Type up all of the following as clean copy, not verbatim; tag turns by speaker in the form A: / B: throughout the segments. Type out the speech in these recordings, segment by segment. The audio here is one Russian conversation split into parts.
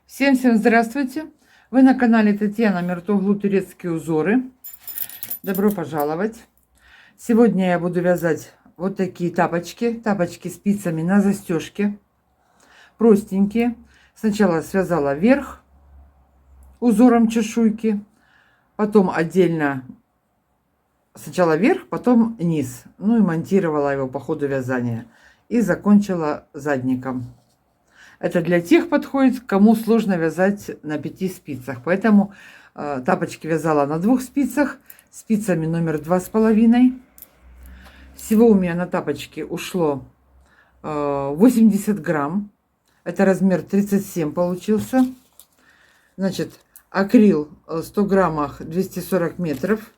A: Всем здравствуйте! Вы на канале Татьяна Мертоглу турецкие узоры. Добро пожаловать! Сегодня я буду вязать вот такие тапочки. Тапочки спицами на застежке. Простенькие. Сначала связала верх узором чешуйки. Потом отдельно сначала верх, потом низ. Ну и монтировала его по ходу вязания. И закончила задником. Это для тех подходит, кому сложно вязать на 5 спицах. Поэтому тапочки вязала на 2 спицах, спицами номер 2,5. Всего у меня на тапочки ушло 80 грамм. Это размер 37 получился. Значит, акрил 100 граммах 240 метров.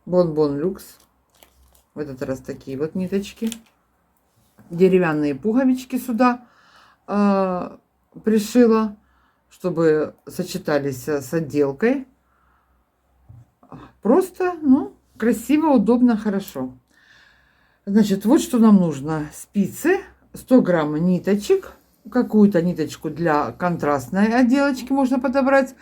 A: Бон-бон люкс. В этот раз такие вот ниточки. Деревянные пуговички сюда пришила, чтобы сочетались с отделкой. Просто, ну, красиво, удобно, хорошо. Значит, вот что нам нужно. Спицы, 100 грамм ниточек, какую-то ниточку для контрастной отделочки можно подобрать.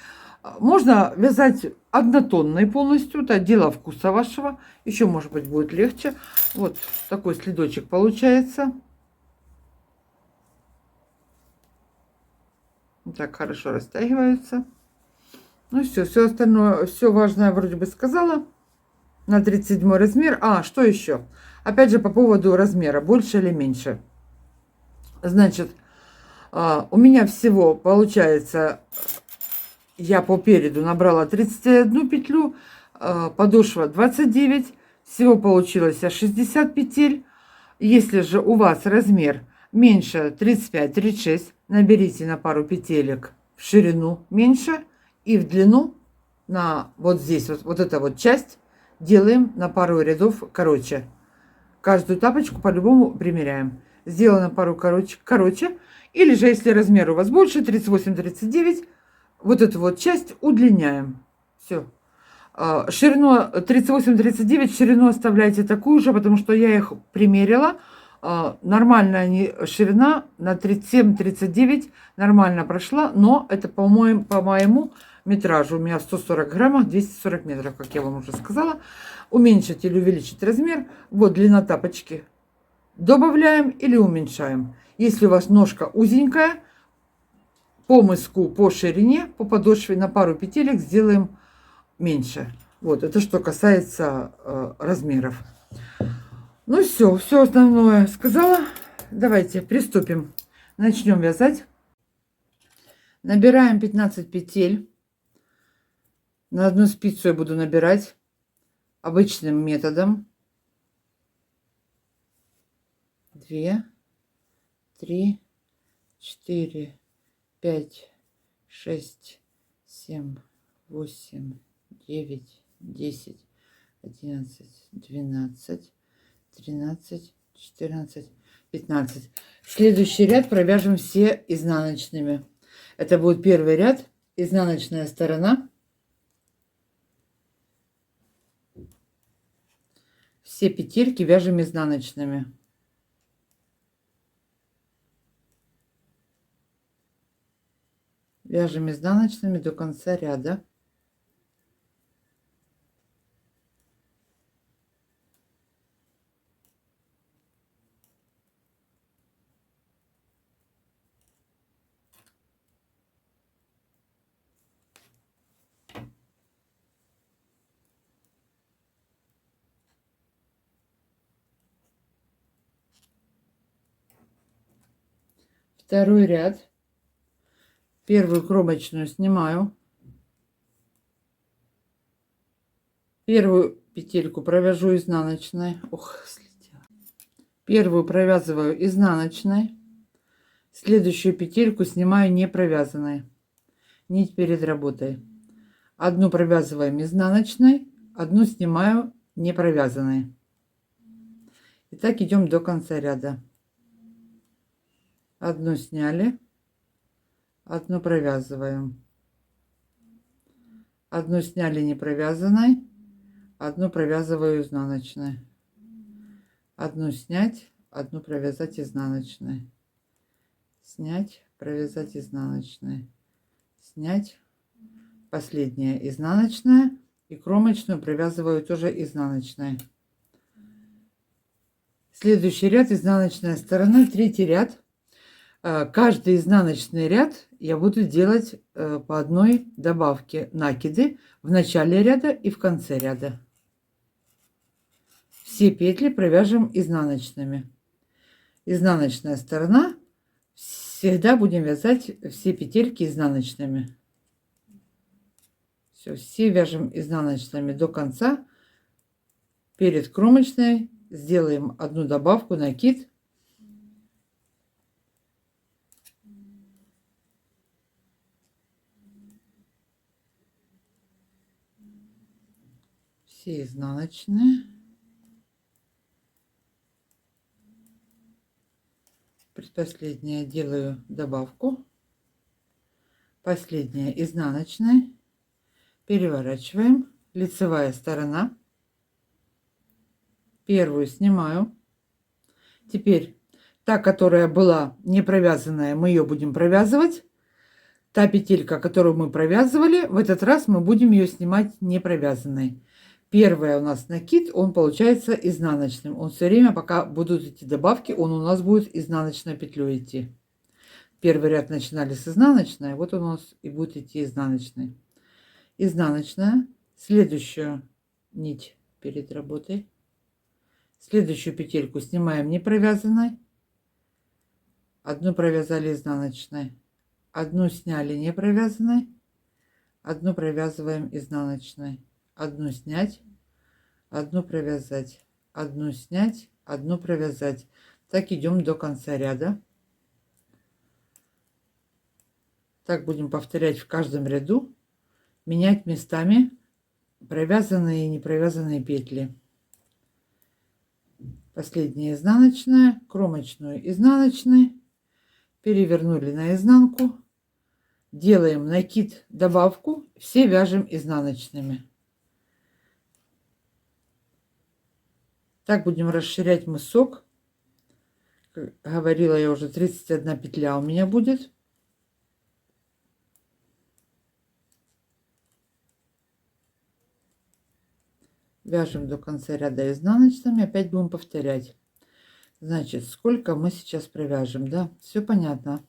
A: Можно вязать однотонной полностью, это дело вкуса вашего. Еще, может быть, будет легче. Вот такой следочек получается. Так хорошо растягиваются. Ну все остальное, все важное вроде бы сказала. На 37 размер. Что еще? Опять же по поводу размера, больше или меньше. Значит, у меня всего получается, я по переду набрала 31 петлю, подошва 29, всего получилось 60 петель. Если же у вас размер меньше 35-36, наберите на пару петелек в ширину меньше и в длину на вот здесь вот эта вот часть делаем на пару рядов короче. Каждую тапочку по-любому примеряем. Сделано пару короче. Или же, если размер у вас больше, 38-39, вот эту вот часть удлиняем. Все. Ширину 38-39, ширину оставляйте такую же, потому что я их примерила. Нормальная ширина на 37-39 нормально прошла, но это по моему метражу. У меня 140 граммов, 240 метров, как я вам уже сказала. Уменьшить или увеличить размер. Вот длина тапочки. Добавляем или уменьшаем. Если у вас ножка узенькая, по мыску, по ширине, по подошве на пару петелек сделаем меньше. Вот, это что касается размеров. Ну все основное сказала. Давайте приступим. Начнем вязать. Набираем 15 петель. На одну спицу я буду набирать обычным методом. 2, 3, 4, 5, 6, 7, 8, 9, 10, 11, 12, 13, 14, 15. Следующий ряд провяжем все изнаночными. Это будет первый ряд, изнаночная сторона. Все петельки вяжем изнаночными. Вяжем изнаночными до конца ряда. Второй ряд. Первую кромочную снимаю. Первую петельку провяжу изнаночной. Слетела. Первую провязываю изнаночной. Следующую петельку снимаю не провязанной. Нить перед работой. Одну провязываем изнаночной, одну снимаю не провязанной. И так идем до конца ряда. Одну сняли, одну провязываем, одну сняли не провязанной, одну провязываю изнаночной, одну снять, одну провязать изнаночной, снять, провязать изнаночной, снять, последняя изнаночная, и кромочную провязываю тоже изнаночной. Следующий ряд изнаночная сторона, третий ряд. Каждый изнаночный ряд я буду делать по одной добавке накиды в начале ряда и в конце ряда. Все петли провяжем изнаночными. Изнаночная сторона, всегда будем вязать все петельки изнаночными. Все вяжем изнаночными до конца. Перед кромочной сделаем одну добавку, накид. Все изнаночные. Предпоследняя делаю добавку. Последняя изнаночная. Переворачиваем. Лицевая сторона. Первую снимаю. Теперь та, которая была не провязанная, мы ее будем провязывать. Та петелька, которую мы провязывали, в этот раз мы будем ее снимать не провязанной. Первая у нас накид, он получается изнаночным. Он все время, пока будут идти добавки, он у нас будет изнаночной петлей идти. Первый ряд начинали с изнаночной, вот он у нас и будет идти изнаночной. Изнаночная, следующую нить перед работой. Следующую петельку снимаем не провязанной. Одну провязали изнаночной. Одну сняли не провязанной. Одну провязываем изнаночной. Одну снять. Одну провязать. Одну снять. Одну провязать. Так идем до конца ряда. Так будем повторять в каждом ряду. Менять местами провязанные и не провязанные петли. Последняя изнаночная, кромочную изнаночной, перевернули наизнанку, делаем накид, добавку, все вяжем изнаночными. Так будем расширять мысок. Как говорила я уже, 31 петля у меня будет. Вяжем до конца ряда изнаночными, опять будем повторять. Значит, сколько мы сейчас провяжем, да? Все понятно.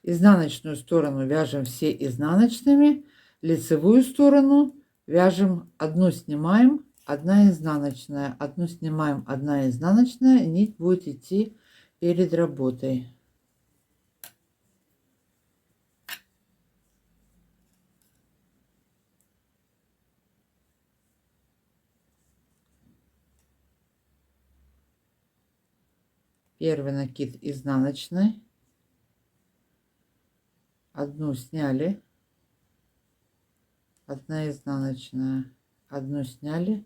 A: Изнаночную сторону вяжем все изнаночными, лицевую сторону вяжем, одну снимаем, одна изнаночная, одну снимаем, одна изнаночная, нить будет идти перед работой. Первый накид изнаночной, одну сняли, одна изнаночная, одну сняли,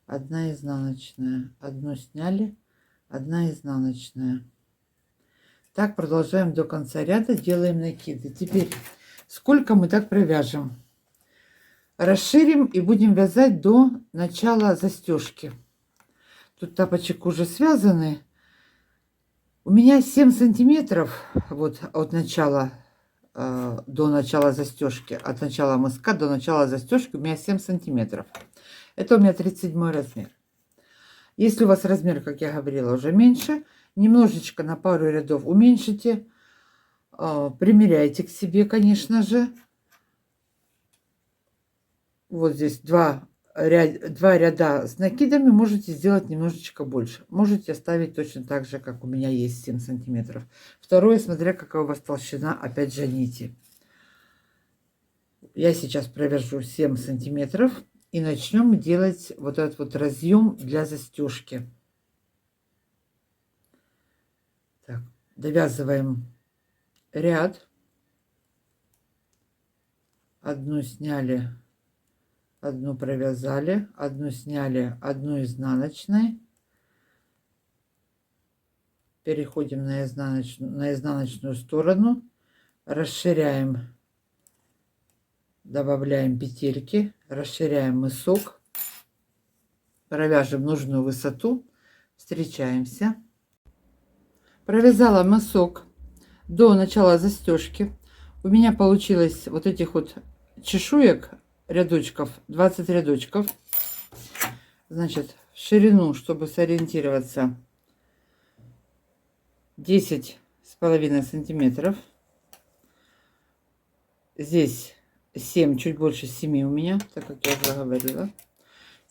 A: одна изнаночная, одну сняли, одна изнаночная. Так продолжаем до конца ряда, делаем накиды. Теперь сколько мы так провяжем? Расширим и будем вязать до начала застежки. Тут тапочек уже связаны. У меня 7 сантиметров вот от начала до начала застежки, от начала мыска до начала застежки у меня 7 сантиметров. Это у меня 37 размер. Если у вас размер, как я говорила, уже меньше, немножечко на пару рядов уменьшите, примеряйте к себе, конечно же. Вот здесь два ряда с накидами, можете сделать немножечко больше. Можете оставить точно так же, как у меня есть 7 сантиметров. Второе, смотря какая у вас толщина, опять же, нити. Я сейчас провяжу 7 сантиметров и начнем делать вот этот вот разъем для застежки. Так, довязываем ряд. Одну сняли, одну провязали, одну сняли, одну изнаночной. Переходим на изнаночную сторону, расширяем, добавляем петельки, расширяем мысок, провяжем нужную высоту, встречаемся. Провязала мысок до начала застежки. У меня получилось вот этих вот чешуек, рядочков, 20 рядочков. Значит, в ширину, чтобы сориентироваться, 10,5 сантиметров. Здесь 7, чуть больше 7 у меня, так как я уже говорила.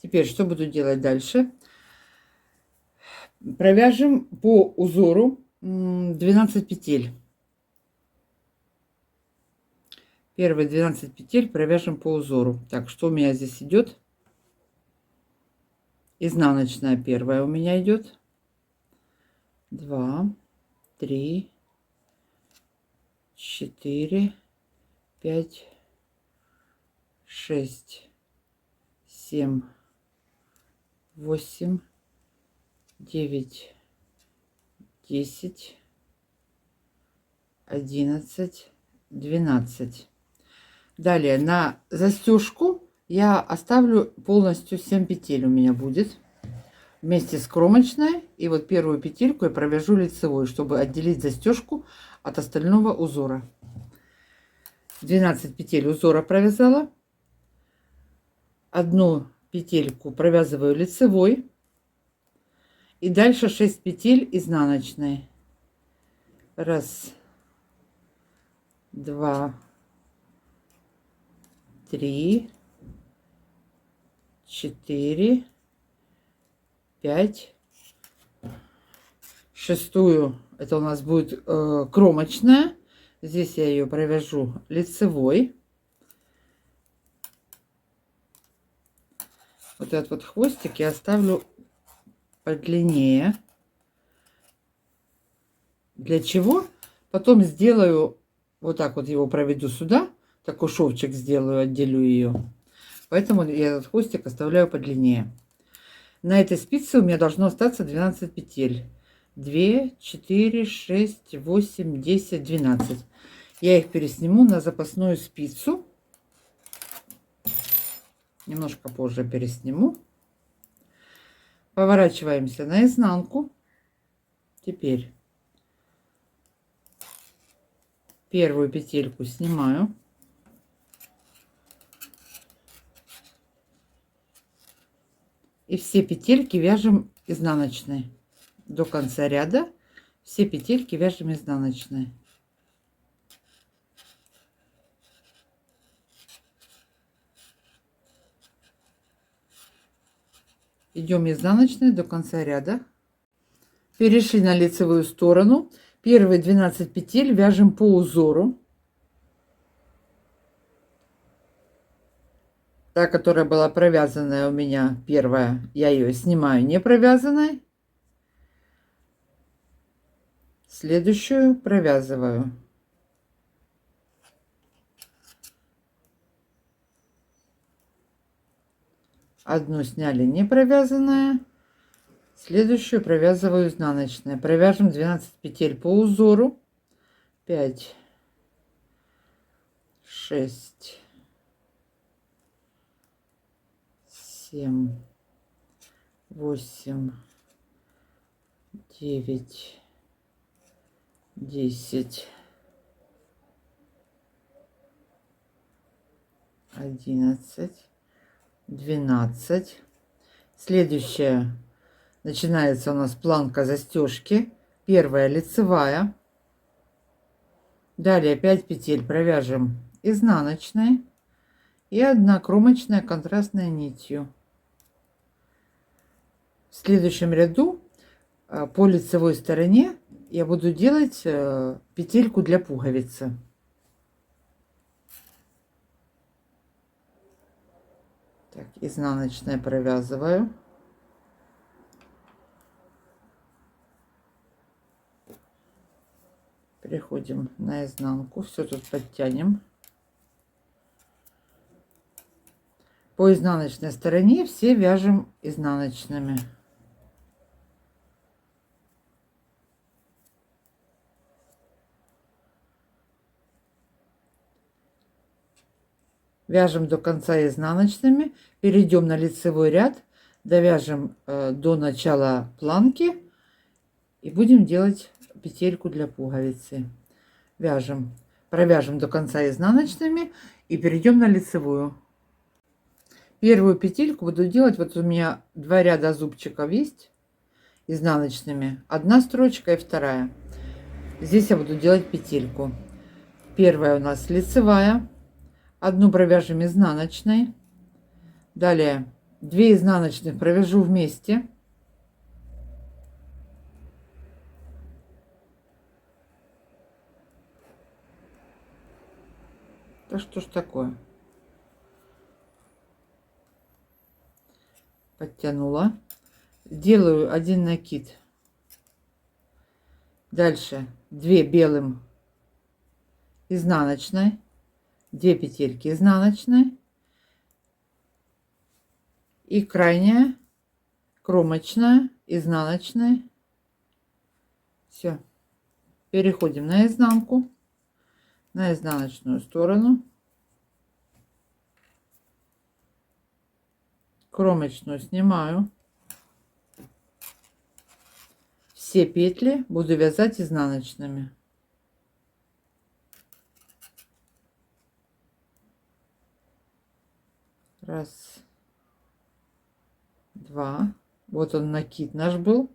A: Теперь что буду делать дальше? Провяжем по узору 12 петель. Первые 12 петель провяжем по узору. Так, что у меня здесь идет? Изнаночная первая у меня идет. 2, 3, 4, 5, 6, 7, 8, 9, 10, 11, 12. Далее на застежку я оставлю полностью 7 петель у меня будет. Вместе с кромочной. И вот первую петельку я провяжу лицевой, чтобы отделить застежку от остального узора. 12 петель узора провязала. Одну петельку провязываю лицевой. И дальше 6 петель изнаночной. Раз, два, 3, 4, 5. Шестую, это у нас будет кромочная. Здесь я ее провяжу лицевой. Вот этот вот хвостик я оставлю подлиннее. Для чего? Потом сделаю вот так вот, его проведу сюда, такой шовчик сделаю, отделю ее. Поэтому я этот хвостик оставляю подлиннее. На этой спице у меня должно остаться 12 петель. 2, 4, 6, 8, 10, 12. Я их пересниму на запасную спицу. Немножко позже пересниму. Поворачиваемся наизнанку. Теперь первую петельку снимаю. И все петельки вяжем изнаночной. До конца ряда все петельки вяжем изнаночной. Идем изнаночной до конца ряда. Перешли на лицевую сторону. Первые 12 петель вяжем по узору. Та, которая была провязанная у меня первая, я ее снимаю не провязанной. Следующую провязываю. Одну сняли не провязанная. Следующую провязываю изнаночной. Провяжем 12 петель по узору. 5, 6, 7, 8, 9, 10, 11, 12. Следующая начинается у нас планка застежки. Первая лицевая. Далее 5 петель провяжем изнаночной и 1 кромочная контрастной нитью. В следующем ряду по лицевой стороне я буду делать петельку для пуговицы. Так, изнаночная провязываю. Переходим на изнанку. Все тут подтянем. По изнаночной стороне все вяжем изнаночными. Вяжем до конца изнаночными, перейдем на лицевой ряд, довяжем до начала планки и будем делать петельку для пуговицы. Вяжем, провяжем до конца изнаночными и перейдем на лицевую. Первую петельку буду делать, вот у меня 2 ряда зубчиков есть изнаночными, одна строчка и вторая. Здесь я буду делать петельку. Первая у нас лицевая, одну провяжем изнаночной, далее 2 изнаночных провяжу вместе, да что ж такое, подтянула, делаю 1 накид, дальше 2 белым изнаночной, 2 петельки изнаночной и крайняя кромочная изнаночная. Все, переходим на изнанку, на изнаночную сторону, кромочную снимаю, все петли буду вязать изнаночными. Раз, два. Вот он накид наш был.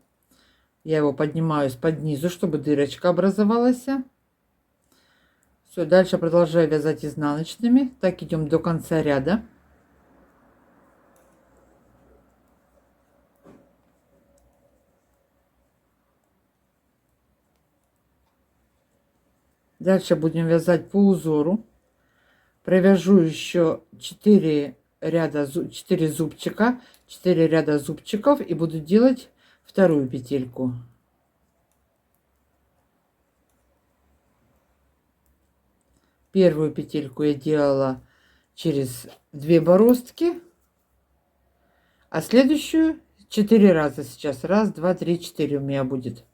A: Я его поднимаю под низу, чтобы дырочка образовалась. Все, дальше продолжаю вязать изнаночными. Так идем до конца ряда. Дальше будем вязать по узору. Провяжу еще 4 ряда, 4 зубчика, 4 ряда зубчиков и буду делать вторую петельку. Первую петельку я делала через 2 бороздки, а следующую 4 раза сейчас. Раз, два, три, 4 у меня будет.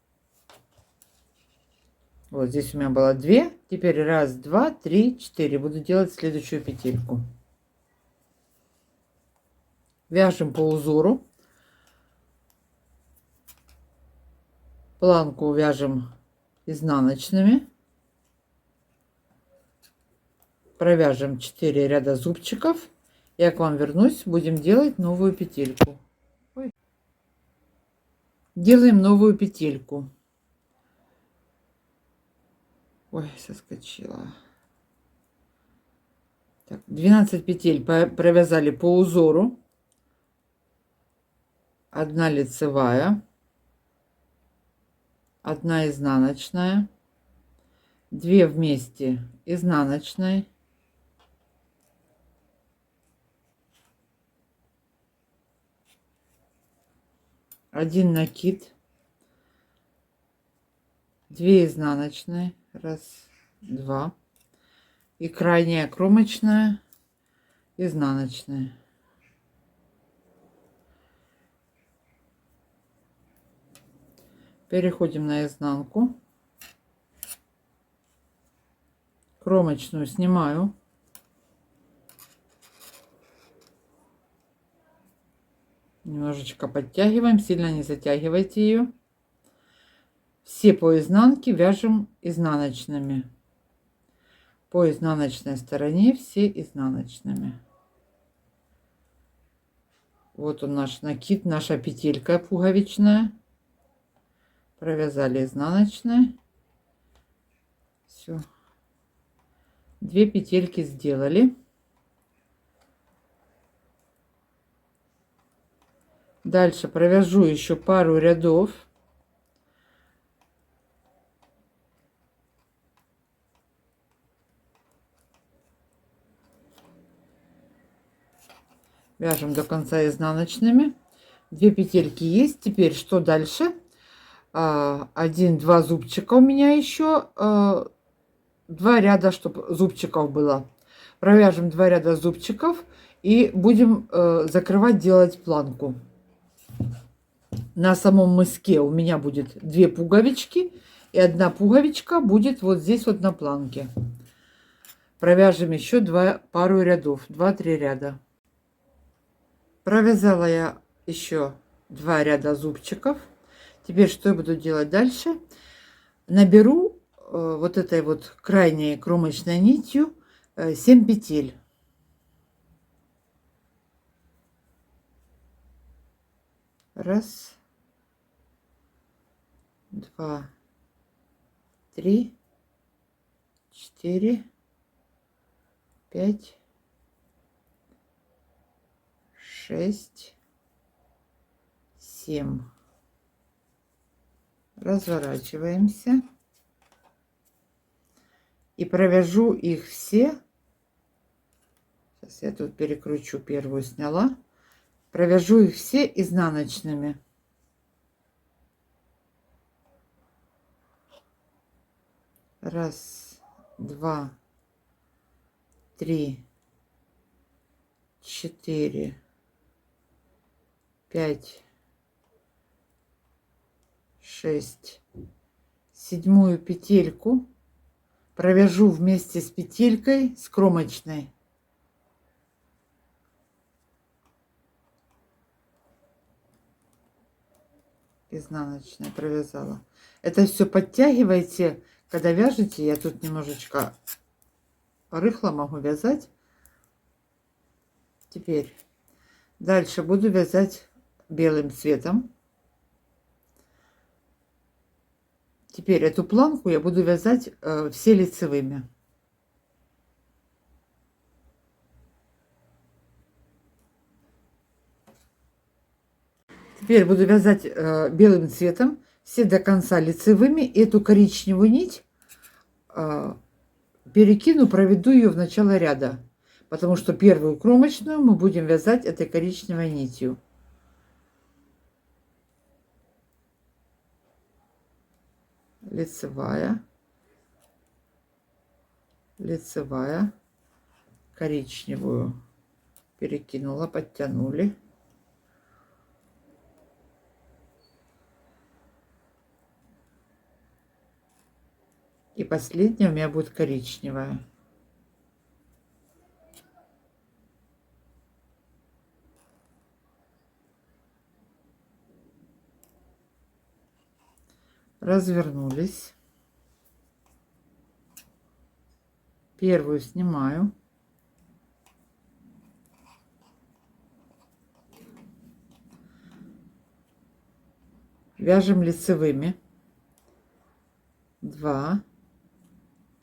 A: Вот здесь у меня было 2, теперь раз, два, три, 4. Буду делать следующую петельку. Вяжем по узору. Планку вяжем изнаночными. Провяжем 4 ряда зубчиков. Я к вам вернусь, будем делать новую петельку. Делаем новую петельку. Ой, соскочила. Так, 12 петель провязали по узору. 1 лицевая, 1 изнаночная, 2 вместе изнаночной, 1 накид, 2 изнаночные, раз, два, и крайняя кромочная изнаночная. Переходим на изнанку, кромочную снимаю, немножечко подтягиваем, сильно не затягивайте ее. Все по изнанке вяжем изнаночными, по изнаночной стороне все изнаночными. Вот он наш накид, наша петелька пуговичная. Провязали изнаночной. Все, 2 петельки сделали. Дальше провяжу еще пару рядов. Вяжем до конца изнаночными. 2 петельки есть. Теперь что дальше? 1-2 зубчика у меня еще. 2 ряда, чтобы зубчиков было. Провяжем 2 ряда зубчиков и будем закрывать, делать планку. На самом мыске у меня будет 2 пуговички, и 1 пуговичка будет вот здесь вот на планке. Провяжем еще пару рядов, 2-3 ряда. Провязала я еще 2 ряда зубчиков. Теперь что я буду делать дальше? наберу вот этой вот крайней кромочной нитью 7 петель. Раз, два, три, 4, 5, 6, 7. Разворачиваемся и провяжу их все. Сейчас я тут перекручу, первую сняла. Провяжу их все изнаночными. Раз, два, три, 4, 5, 6. Седьмую петельку провяжу вместе с петелькой с кромочной. Изнаночной провязала. Это все подтягивайте, когда вяжете. Я тут немножечко рыхло могу вязать. Теперь дальше буду вязать белым цветом. Теперь эту планку я буду вязать все лицевыми. Теперь буду вязать белым цветом все до конца лицевыми. Эту коричневую нить перекину, проведу ее в начало ряда, потому что первую кромочную мы будем вязать этой коричневой нитью. Лицевая, лицевая, коричневую перекинула, подтянули. И последняя у меня будет коричневая. Развернулись. Первую снимаю. Вяжем лицевыми. 2,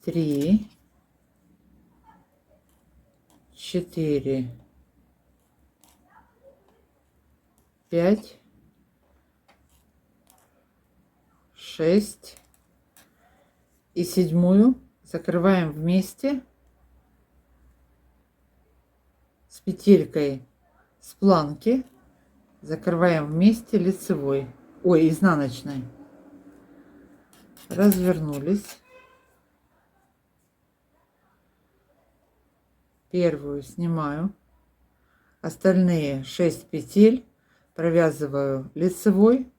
A: 3, 4, 5, 6 и седьмую закрываем вместе с петелькой с планки, закрываем вместе лицевой, ой, изнаночной. Развернулись. Первую снимаю, остальные 6 петель провязываю лицевой,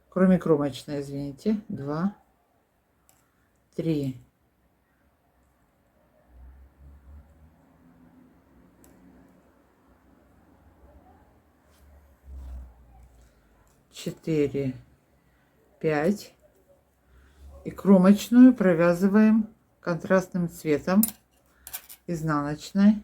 A: кроме кромочной, извините. 2, 3, 4, 5. И кромочную провязываем контрастным цветом изнаночной.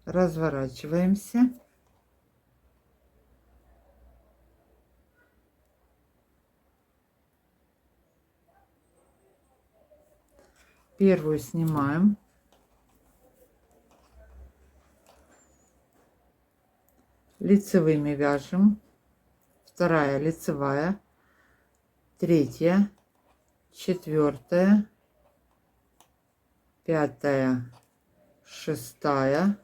A: Разворачиваемся. Первую снимаем. Лицевыми вяжем. Вторая лицевая. Третья. Четвертая. Пятая. Шестая.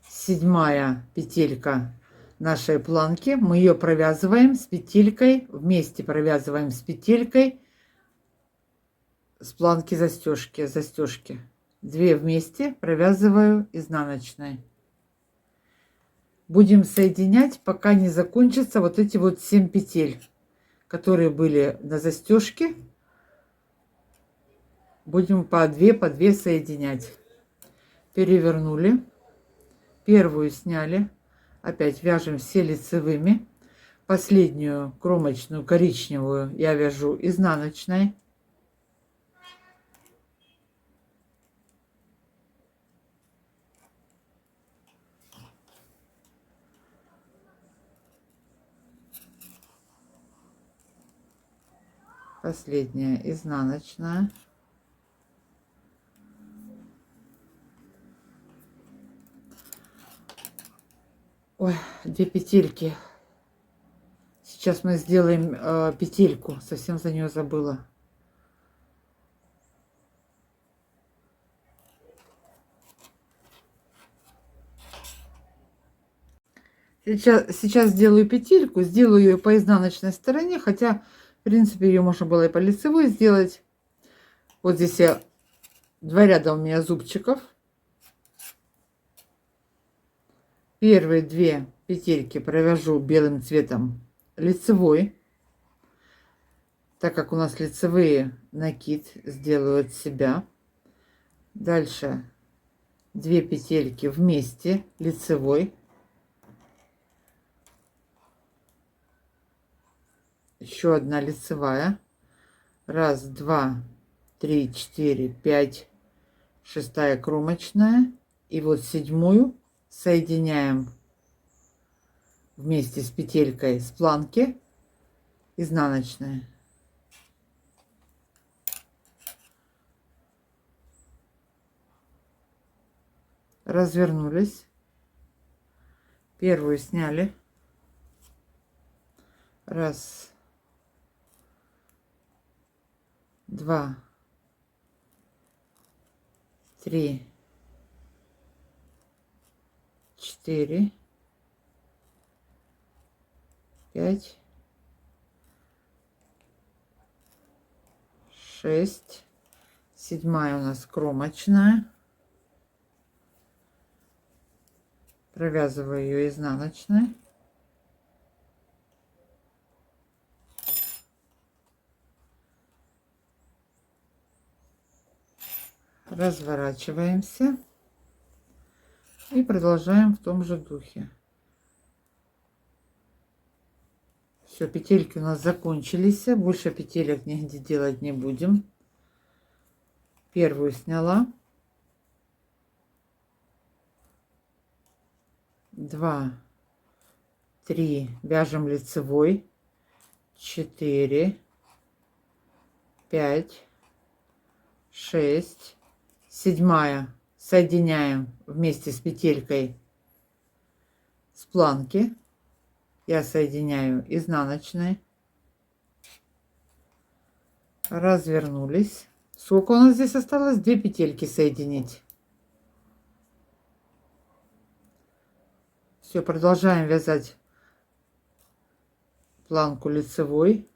A: Седьмая петелька нашей планки. Мы ее провязываем с петелькой. Вместе провязываем с петелькой с планки застежки. 2 вместе провязываю изнаночной. Будем соединять, пока не закончатся вот эти вот 7 петель, которые были на застежке. будем по 2 соединять. Перевернули, первую сняли, опять вяжем все лицевыми. Последнюю кромочную коричневую я вяжу изнаночной. Последняя изнаночная. Ой, 2 петельки. Сейчас мы сделаем петельку. Совсем за нее забыла. Сейчас сделаю петельку. Сделаю ее по изнаночной стороне. Хотя, в принципе, ее можно было и по лицевой сделать. Вот здесь я 2 ряда у меня зубчиков. Первые 2 петельки провяжу белым цветом лицевой, так как у нас лицевые накид сделаю от себя. Дальше 2 петельки вместе лицевой, еще одна лицевая, 1, 2, 3, 4, 5, 6-я кромочная, и вот 7-ю соединяем вместе с петелькой с планки изнаночная. Развернулись, первую сняли, 1, 2, 3, 4, 5, 6, 7-я у нас кромочная, провязываю ее изнаночной, разворачиваемся и продолжаем в том же духе. Все, петельки у нас закончились, больше петелек нигде делать не будем. Первую сняла, 2, 3, вяжем лицевой, 4, 5, 6, 7-я соединяем вместе с петелькой с планки, я соединяю изнаночной, развернулись. Сколько у нас здесь осталось? 2 петельки соединить. Все, продолжаем вязать планку лицевой.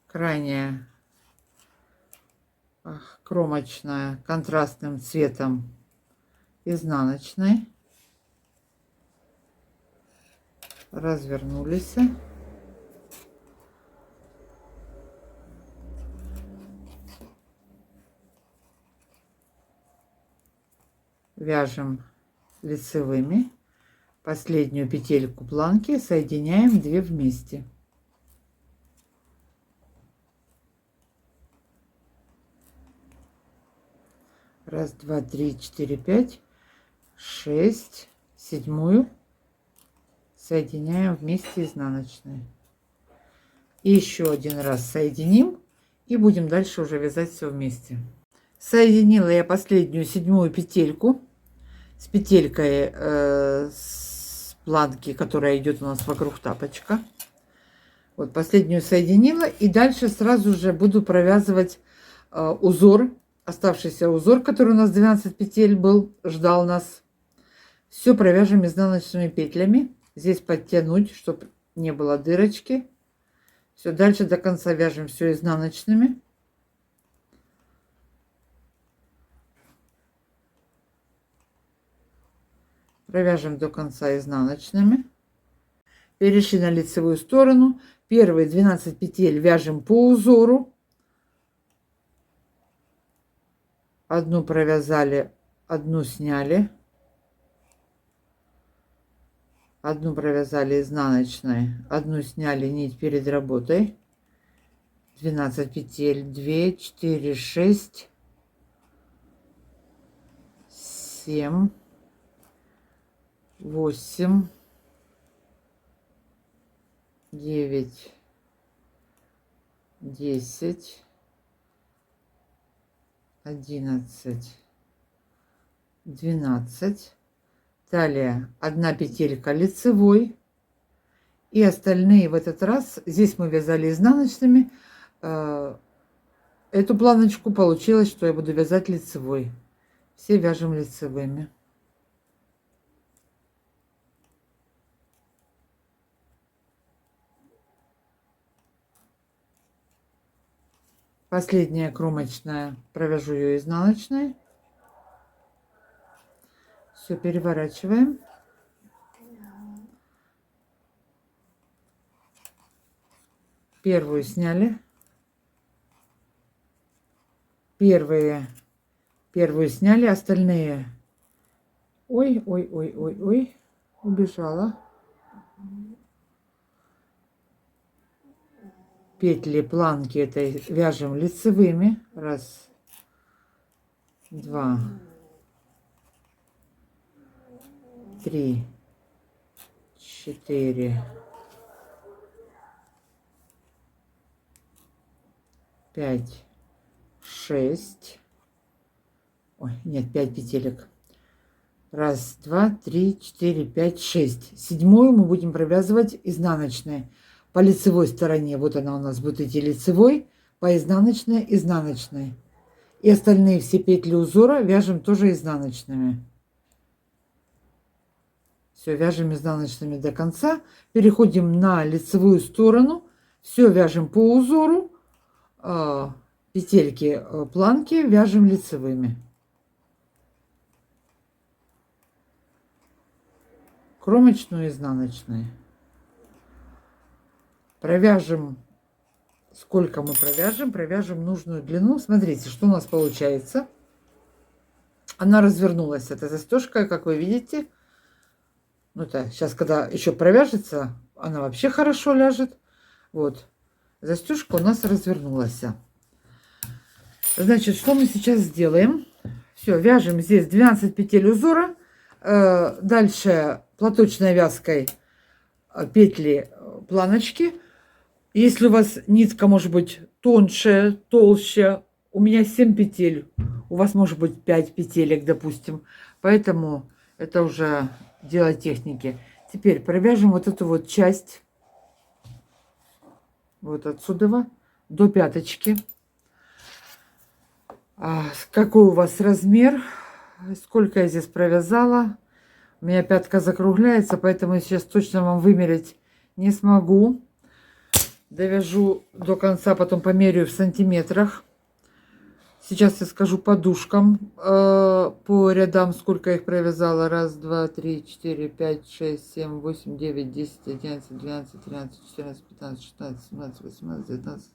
A: Крайняя кромочная контрастным цветом изнаночной. Развернулись. Вяжем лицевыми. Последнюю петельку планки соединяем 2 вместе. Раз, два, три, 4, 5, 6, 7-ю соединяем вместе изнаночной. И еще один раз соединим и будем дальше уже вязать все вместе. Соединила я последнюю 7-ю петельку с петелькой с планки, которая идет у нас вокруг тапочка. Вот последнюю соединила, и дальше сразу же буду провязывать узор, оставшийся узор, который у нас 12 петель был, ждал нас. Все провяжем изнаночными петлями. Здесь подтянуть, чтобы не было дырочки. Все, дальше до конца вяжем все изнаночными. Провяжем до конца изнаночными. Перешли на лицевую сторону. Первые 12 петель вяжем по узору. Одну провязали, одну сняли. Одну провязали изнаночной, одну сняли нить перед работой. 12 петель, 2, 4, 6, 7, 8, 9, 10, 11, 12. Далее 1 петелька лицевой. И остальные в этот раз, здесь мы вязали изнаночными. Эту планочку получилось, что я буду вязать лицевой. Все вяжем лицевыми. Последняя кромочная, провяжу ее изнаночной. Все переворачиваем. Первую сняли. Первую сняли, остальные. Ой, убежала. Петли, планки этой вяжем лицевыми. 1, 2, 3, 4, 5, 6. Ой, нет, 5 петелек. 1, 2, 3, 4, 5, 6. Седьмую мы будем провязывать изнаночной. По лицевой стороне, вот она у нас будет идти лицевой, по изнаночной, изнаночной. И остальные все петли узора вяжем тоже изнаночными. Все, вяжем изнаночными до конца. Переходим на лицевую сторону. Все вяжем по узору. Петельки, планки вяжем лицевыми. Кромочную, изнаночную. Провяжем, сколько мы провяжем, провяжем нужную длину. Смотрите, что у нас получается. Она развернулась, эта застежка, как вы видите. Ну да, сейчас, когда еще провяжется, она вообще хорошо ляжет. Вот, застежка у нас развернулась. Значит, что мы сейчас сделаем? Все, вяжем здесь 12 петель узора. Дальше платочной вязкой петли, планочки. Если у вас нитка может быть тоньше, толще, у меня 7 петель, у вас может быть 5 петелек, допустим. Поэтому это уже дело техники. Теперь провяжем вот эту вот часть, вот отсюда до пяточки. Какой у вас размер, сколько я здесь провязала. У меня пятка закругляется, поэтому я сейчас точно вам вымерить не смогу. Довяжу до конца, потом померяю в сантиметрах. Сейчас я скажу подушкам по рядам, сколько я их провязала. 1, 2, 3, 4, 5, 6, 7, 8, 9, 10, 11, 12, 13, 14, 15, 16, 17, 18, 19,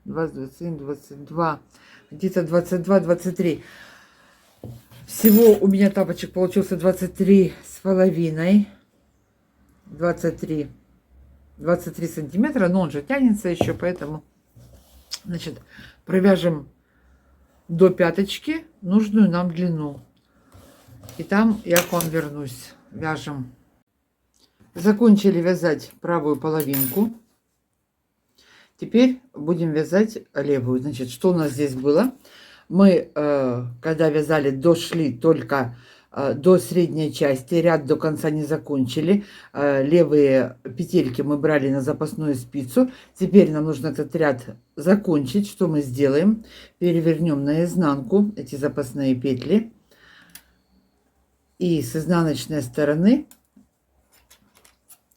A: 20, 21, 22. Где-то 22, 23. Всего у меня тапочек получился 23 с половиной. 23 сантиметра, но он же тянется еще, поэтому, значит, провяжем до пяточки нужную нам длину. И там я к вам вернусь. Вяжем. Закончили вязать правую половинку. Теперь будем вязать левую. Значит, что у нас здесь было? Мы, когда вязали, дошли только до средней части, ряд до конца не закончили. Левые петельки мы брали на запасную спицу. Теперь нам нужно этот ряд закончить. Что мы сделаем? Перевернем наизнанку эти запасные петли. И с изнаночной стороны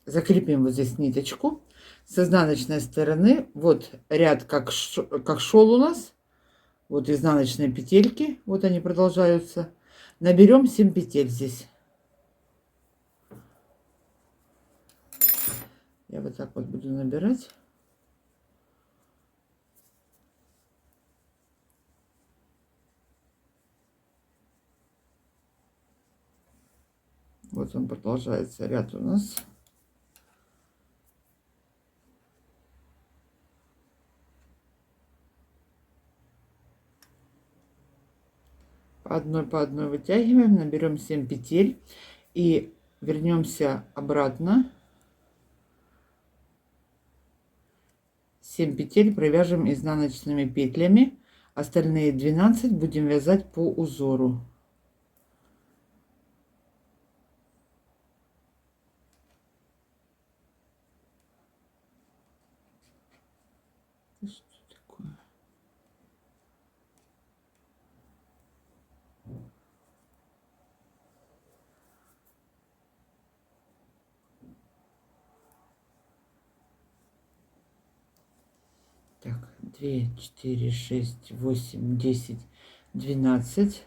A: закрепим вот здесь ниточку. С изнаночной стороны вот ряд как шел у нас. Вот изнаночные петельки. Вот они продолжаются. Наберем 7 петель здесь. Я вот так вот буду набирать. Вот он продолжается, ряд у нас. По одной вытягиваем, наберем 7 петель и вернемся обратно. 7 петель провяжем изнаночными петлями, остальные 12 будем вязать по узору. Что такое? Так, 2, 4, 6, 8, 10, 12,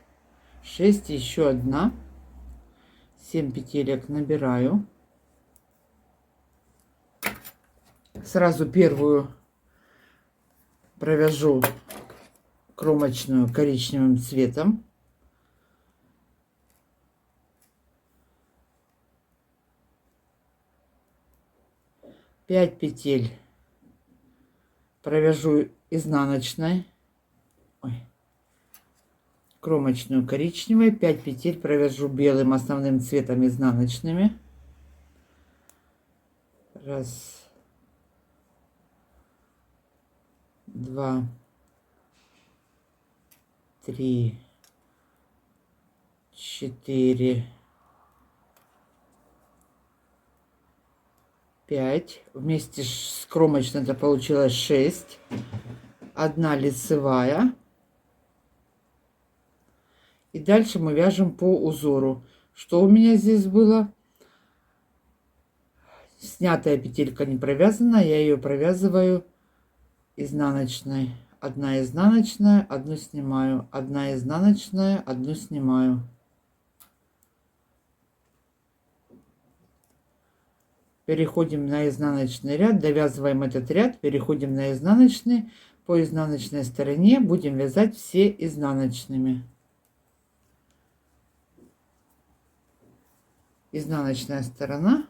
A: 6, еще одна, 7 петелек набираю. Сразу первую провяжу кромочную коричневым цветом. Пять петель провяжу изнаночной, кромочную коричневой, 5 петель провяжу белым основным цветом изнаночными. Раз, два, три, четыре, 5. Вместе с кромочной это получилось 6. Одна лицевая. И дальше мы вяжем по узору. Что у меня здесь было? Снятая петелька не провязана, я ее провязываю изнаночной. Одна изнаночная, одну снимаю. Одна изнаночная, одну снимаю. Переходим на изнаночный ряд, довязываем этот ряд, переходим на изнаночный. По изнаночной стороне будем вязать все изнаночными. Изнаночная сторона.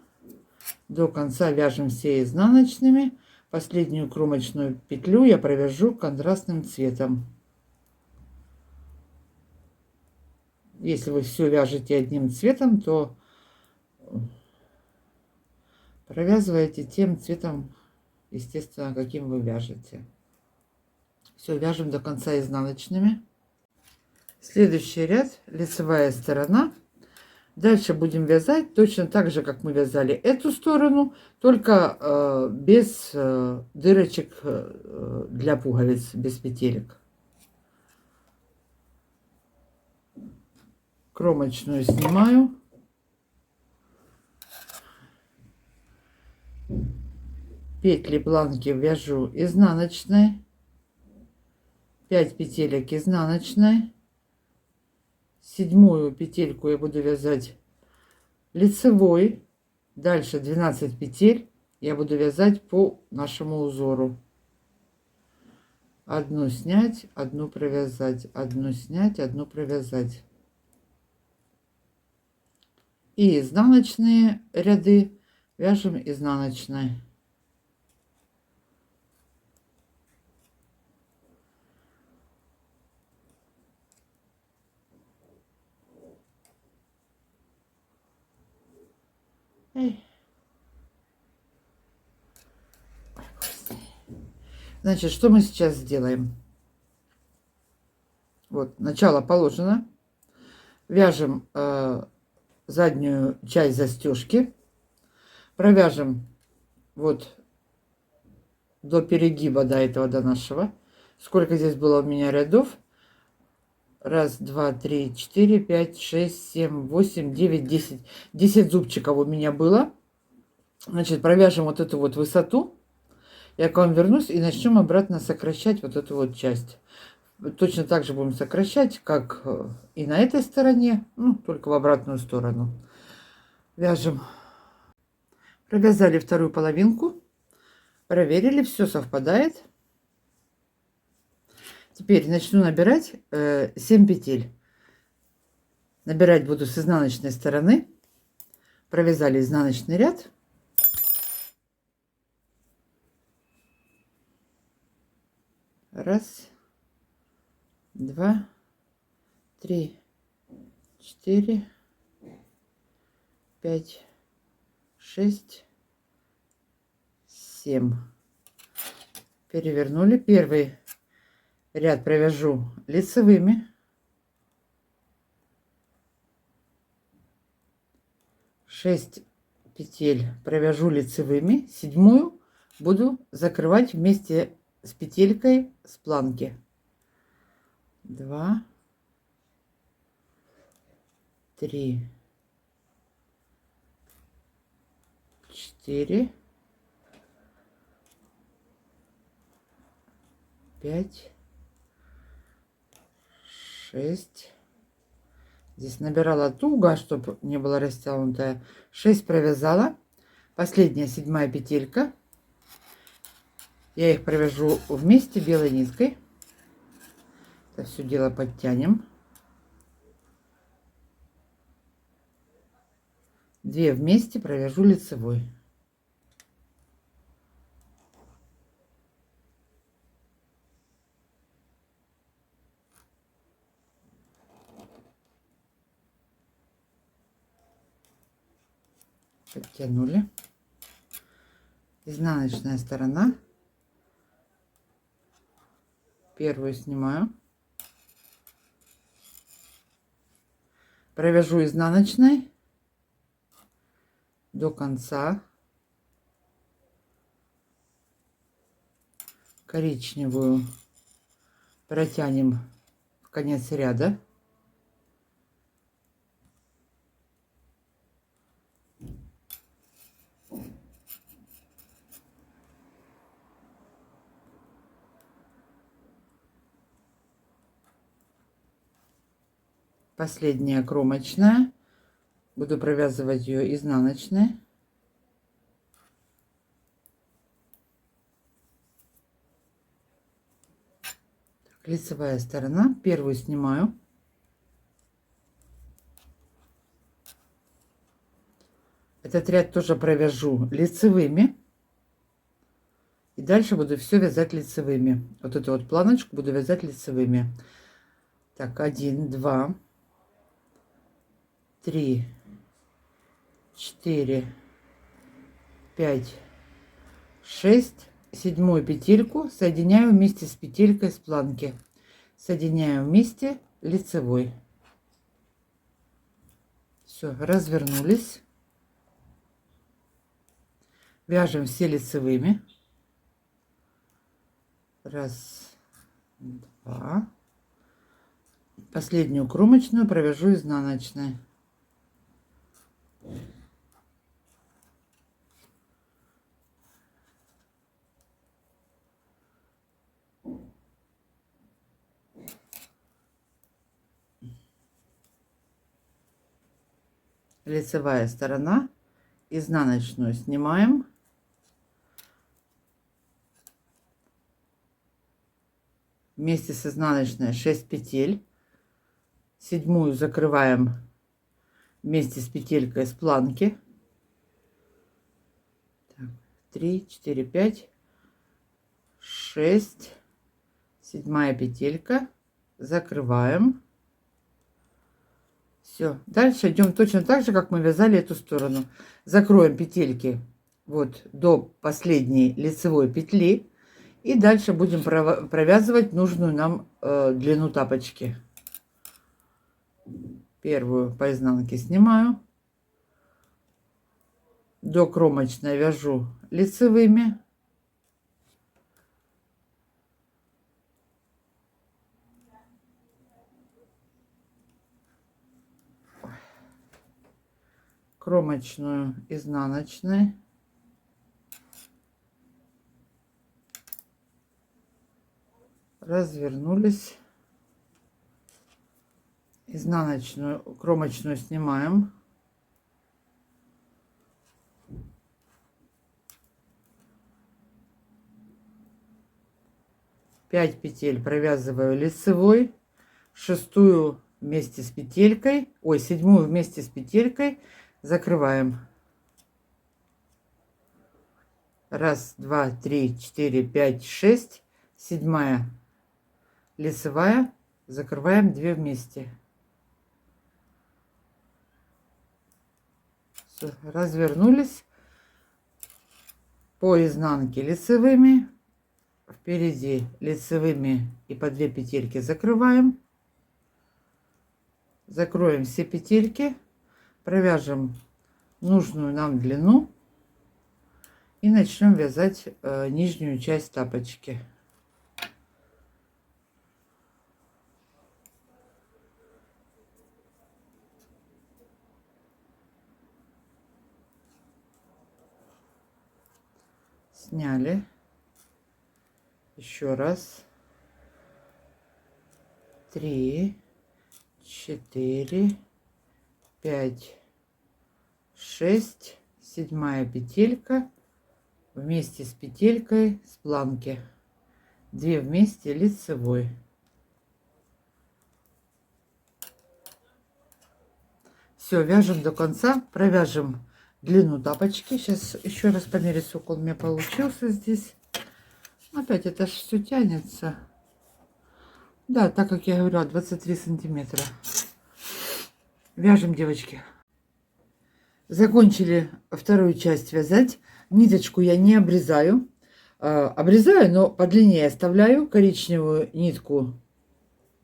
A: До конца вяжем все изнаночными. Последнюю кромочную петлю я провяжу контрастным цветом. Если вы все вяжете одним цветом, то провязываете тем цветом, естественно, каким вы вяжете. Все, вяжем до конца изнаночными. Следующий ряд, лицевая сторона. Дальше будем вязать точно так же, как мы вязали эту сторону, только без дырочек для пуговиц, без петелек. Кромочную снимаю. Петли планки вяжу изнаночной. 5 петелек изнаночной. Седьмую петельку я буду вязать лицевой. Дальше 12 петель я буду вязать по нашему узору. Одну снять, одну провязать, одну снять, одну провязать. И изнаночные ряды вяжем изнаночной. Значит, что мы сейчас сделаем? Вот, начало положено. Вяжем заднюю часть застежки. Провяжем вот до перегиба, до этого, до нашего. Сколько здесь было у меня рядов? Раз, два, три, четыре, пять, шесть, семь, восемь, девять, 10. 10 зубчиков у меня было. Значит, провяжем вот эту вот высоту. Я к вам вернусь и начнем обратно сокращать вот эту вот часть. Точно так же будем сокращать, как и на этой стороне, ну, только в обратную сторону. Вяжем Провязали вторую половинку. Проверили, все совпадает. Теперь начну набирать 7 петель. Набирать буду с изнаночной стороны. Провязали изнаночный ряд. Раз, два, три, 4, 5, 6, 7. Перевернули. Первый ряд провяжу лицевыми. 6 петель провяжу лицевыми. Седьмую буду закрывать вместе с петелькой с планки. 2, 3, 4, 5, 6. Здесь набирала туго, чтобы не было растянутая. 6 провязала. Последняя, 7-я петелька. Я их провяжу вместе белой ниткой. Это все дело подтянем. 2 вместе провяжу лицевой. Подтянули. Изнаночная сторона. Первую снимаю. Провяжу изнаночной до конца. Коричневую протянем в конец ряда. Последняя кромочная. Буду провязывать ее изнаночной. Так, лицевая сторона. Первую снимаю. Этот ряд тоже провяжу лицевыми. И дальше буду все вязать лицевыми. Вот эту вот планочку буду вязать лицевыми. Так, 1, 2, 3, 4, 5, 6. Седьмую петельку соединяю вместе с петелькой с планки. Соединяю вместе лицевой. Все, развернулись. Вяжем все лицевыми. Раз, два. Последнюю кромочную провяжу изнаночной. Лицевая сторона. Изнаночную снимаем. Вместе с изнаночной 6 петель. Седьмую закрываем вместе с петелькой с планки. 3, 4, 5, 6. Седьмая петелька. Закрываем. Все. Дальше идем точно так же, как мы вязали эту сторону. Закроем петельки вот до последней лицевой петли. И дальше будем провязывать нужную нам длину тапочки. Первую по изнанке снимаю. До кромочной вяжу лицевыми. Кромочную изнаночной. Развернулись. Изнаночную, кромочную снимаем. 5 петель провязываю лицевой, шестую вместе с петелькой, ой, седьмую вместе с петелькой закрываем. Раз, два, три, четыре, пять, шесть. Седьмая лицевая, закрываем 2 вместе. Все, развернулись по изнанке лицевыми, впереди лицевыми и по 2 петельки закрываем. Закроем все петельки, провяжем нужную нам длину и начнем вязать нижнюю часть тапочки. Сняли. Еще раз. 3, 4, 5, 6. Седьмая петелька вместе с петелькой с планки. 2 вместе лицевой. Все, вяжем до конца, провяжем длину тапочки. Сейчас еще раз померить, сколько он у меня получился здесь. Опять это ж все тянется. Да, так как я говорю, 23 сантиметра. Вяжем, девочки. Закончили вторую часть вязать. Ниточку я не обрезаю. Обрезаю, но подлиннее оставляю. Коричневую нитку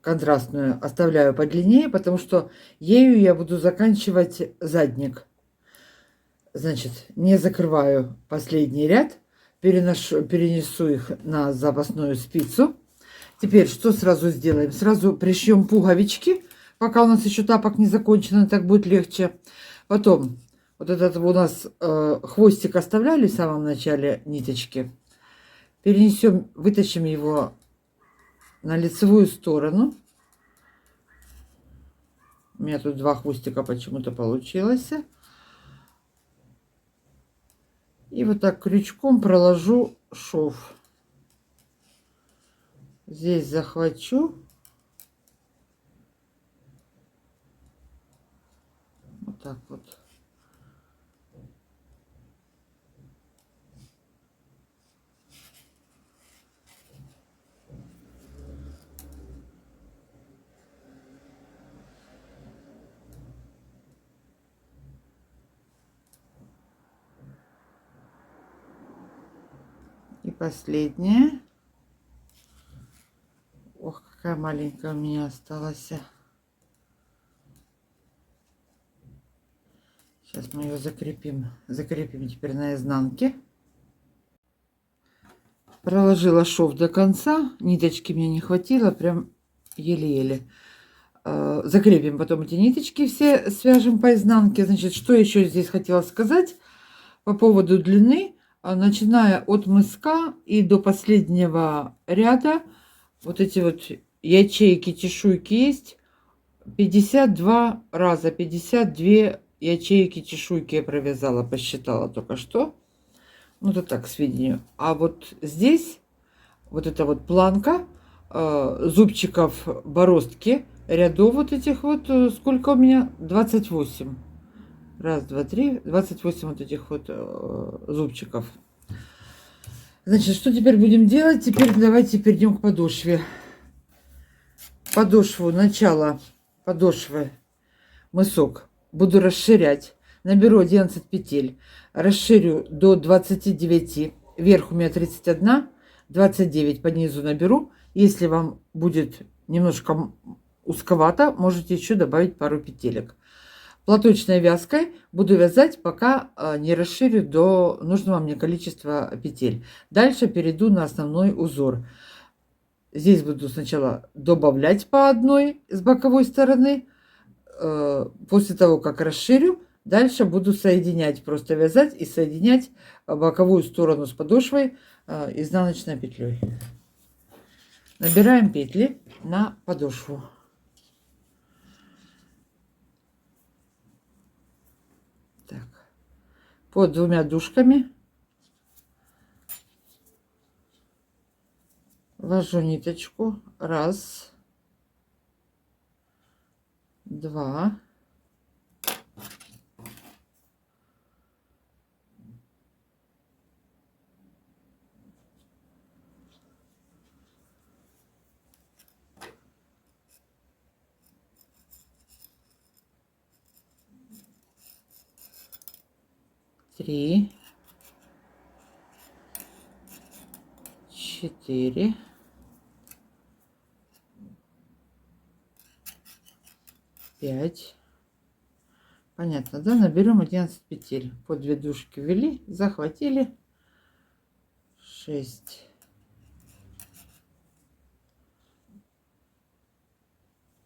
A: контрастную оставляю подлиннее, потому что ею я буду заканчивать задник. Значит, не закрываю последний ряд, перенесу их на запасную спицу. Теперь что сразу сделаем? Сразу пришьем пуговички, пока у нас еще тапок не закончен, так будет легче. Потом вот этот у нас хвостик оставляли в самом начале ниточки. Перенесем, вытащим его на лицевую сторону. У меня тут 2 хвостика почему-то получилось. И вот так крючком проложу шов. Здесь захвачу. Вот так вот. И последняя. Ох, какая маленькая у меня осталась. Сейчас мы ее закрепим. Закрепим теперь на изнанке. Проложила шов до конца. Ниточки мне не хватило. Прям еле-еле. Закрепим потом эти ниточки все. Свяжем по изнанке. Значит, что еще здесь хотела сказать. По поводу длины. Начиная от мыска и до последнего ряда. Вот эти вот ячейки, чешуйки есть. 52 раза. 52 ячейки, чешуйки я провязала, посчитала только что. Ну, это так, к сведению. А вот здесь, вот эта вот планка зубчиков бороздки, рядов вот этих вот, сколько у меня? 28. Раз, два, три, 28 вот этих вот зубчиков. Значит, что теперь будем делать? Теперь давайте перейдем к подошве. Подошву, начало подошвы, мысок буду расширять. Наберу 11 петель, расширю до 29. Вверх у меня 31, 29 по низу наберу. Если вам будет немножко узковато, можете еще добавить пару петелек. Платочной вязкой буду вязать, пока не расширю до нужного мне количества петель. Дальше перейду на основной узор. Здесь буду сначала добавлять по одной с боковой стороны. После того, как расширю, дальше буду соединять, просто вязать и соединять боковую сторону с подошвой изнаночной петлей. Набираем петли на подошву. Так. Под 2 дужками ввожу ниточку. 1, 2, 3, 4, 5. Понятно, да? Наберем 11 петель. По 2 дужки ввели, захватили. 6,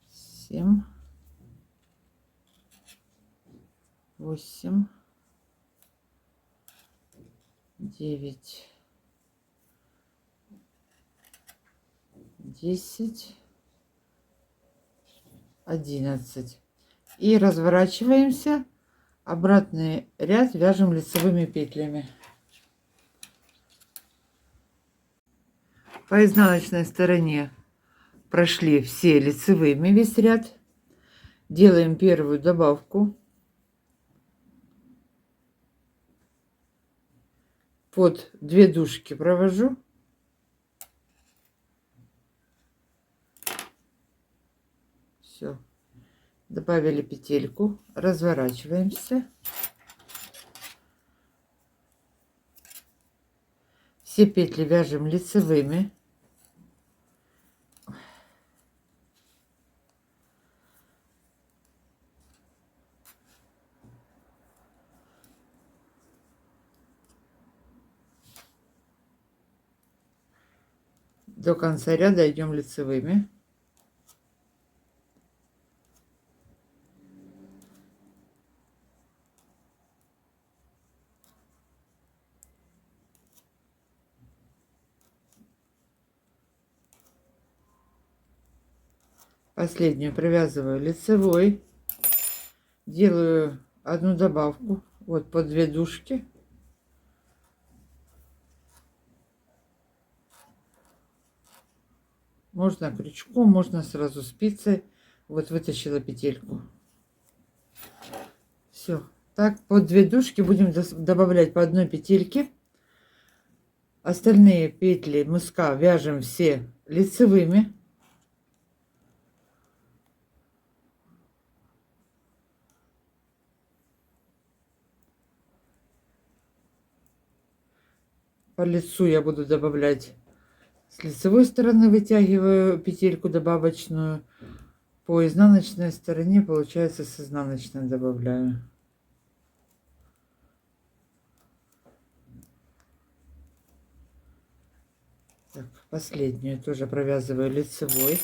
A: 7, 8, 9, 10, 11. И разворачиваемся. Обратный ряд вяжем лицевыми петлями. По изнаночной стороне прошли все лицевыми весь ряд. Делаем первую добавку. Под 2 дужки провожу. Все. Добавили петельку. Разворачиваемся. Все петли вяжем лицевыми. До конца ряда идем лицевыми. Последнюю провязываю лицевой. Делаю одну добавку. Вот по 2 дужки. Можно крючком, можно сразу спицей. Вот вытащила петельку. Все. Так, по 2 дужки будем добавлять по одной петельке. Остальные петли мыска вяжем все лицевыми. По лицу я буду добавлять с лицевой стороны, вытягиваю петельку добавочную. По изнаночной стороне, получается, с изнаночной добавляю. Так, последнюю тоже провязываю лицевой.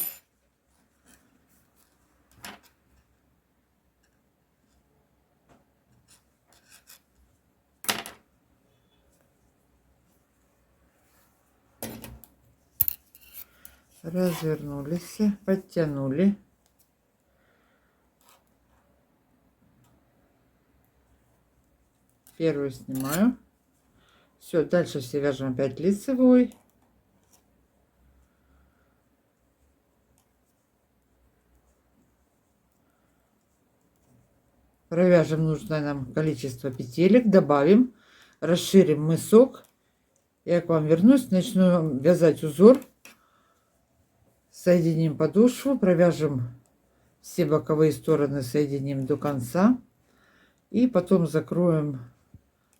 A: Развернулись, подтянули. Первую снимаю. Все, дальше все вяжем опять лицевой. Провяжем нужное нам количество петелек, добавим, расширим мысок. Я к вам вернусь, начну вязать узор. Соединим подошву, провяжем все боковые стороны, соединим до конца. И потом закроем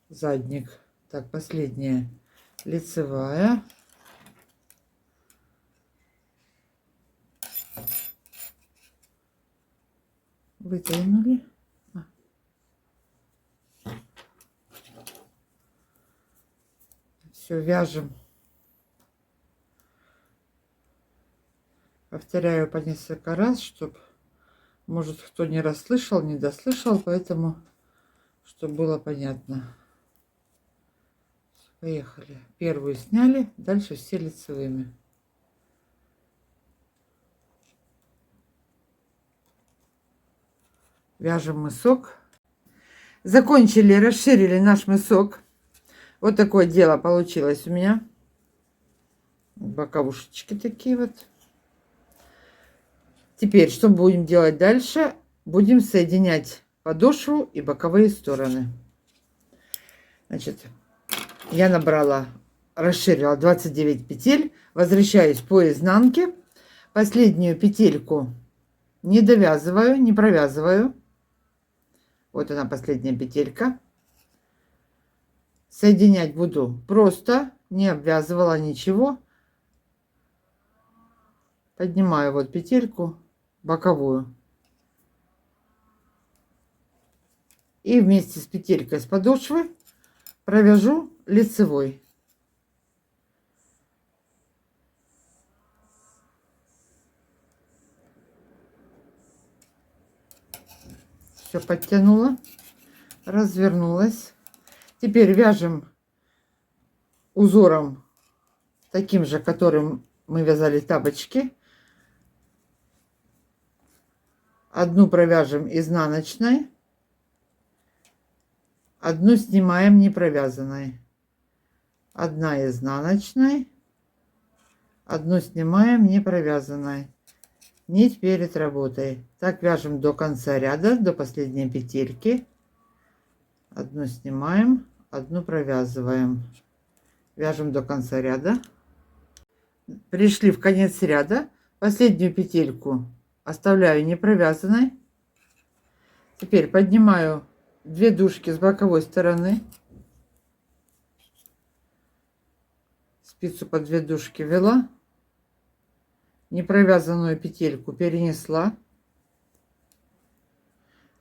A: задник. Так, последняя лицевая. Вытянули. Все, вяжем. Повторяю по несколько раз, чтобы, может, кто не расслышал, не дослышал, поэтому, чтобы было понятно. Поехали. Первую сняли, дальше все лицевыми. Вяжем мысок. Закончили, расширили наш мысок. Вот такое дело получилось у меня. боковушечки такие вот. Теперь, что будем делать дальше? Будем соединять подошву и боковые стороны. Значит, я набрала, расширила 29 петель, возвращаюсь по изнанке, последнюю петельку не довязываю, не провязываю. Вот она, последняя петелька. Соединять буду просто, не обвязывала ничего. Поднимаю вот петельку боковую. И вместе с петелькой с подошвы провяжу лицевой. Все подтянула, развернулась. Теперь вяжем узором таким же, которым мы вязали тапочки. Одну провяжем изнаночной, одну снимаем не провязанной. Одна изнаночной, одну снимаем не провязанной. Нить перед работой. Так вяжем до конца ряда, до последней петельки. Одну снимаем, одну провязываем. Вяжем до конца ряда. Пришли в конец ряда. Последнюю петельку оставляю не провязанной. Теперь поднимаю 2 дужки с боковой стороны. Спицу по 2 дужки ввела. Непровязанную петельку перенесла.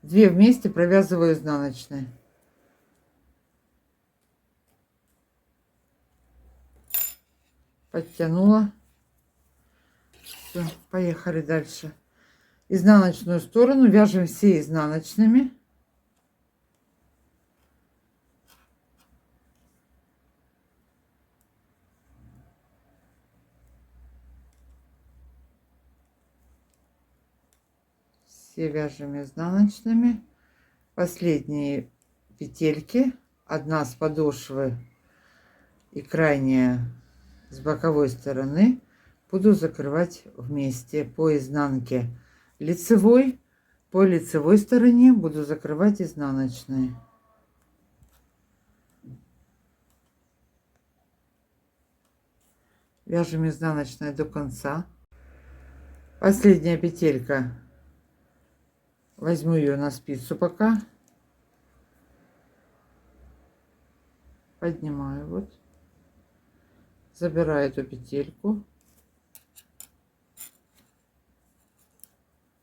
A: 2 вместе провязываю изнаночной. Подтянула. Все, поехали дальше. Изнаночную сторону вяжем все изнаночными. Все вяжем изнаночными. Последние петельки, одна с подошвы и крайняя с боковой стороны, буду закрывать вместе по изнанке лицевой. По лицевой стороне буду закрывать изнаночной. Вяжем изнаночной до конца. Последняя петелька, возьму ее на спицу пока, поднимаю вот, забираю эту петельку,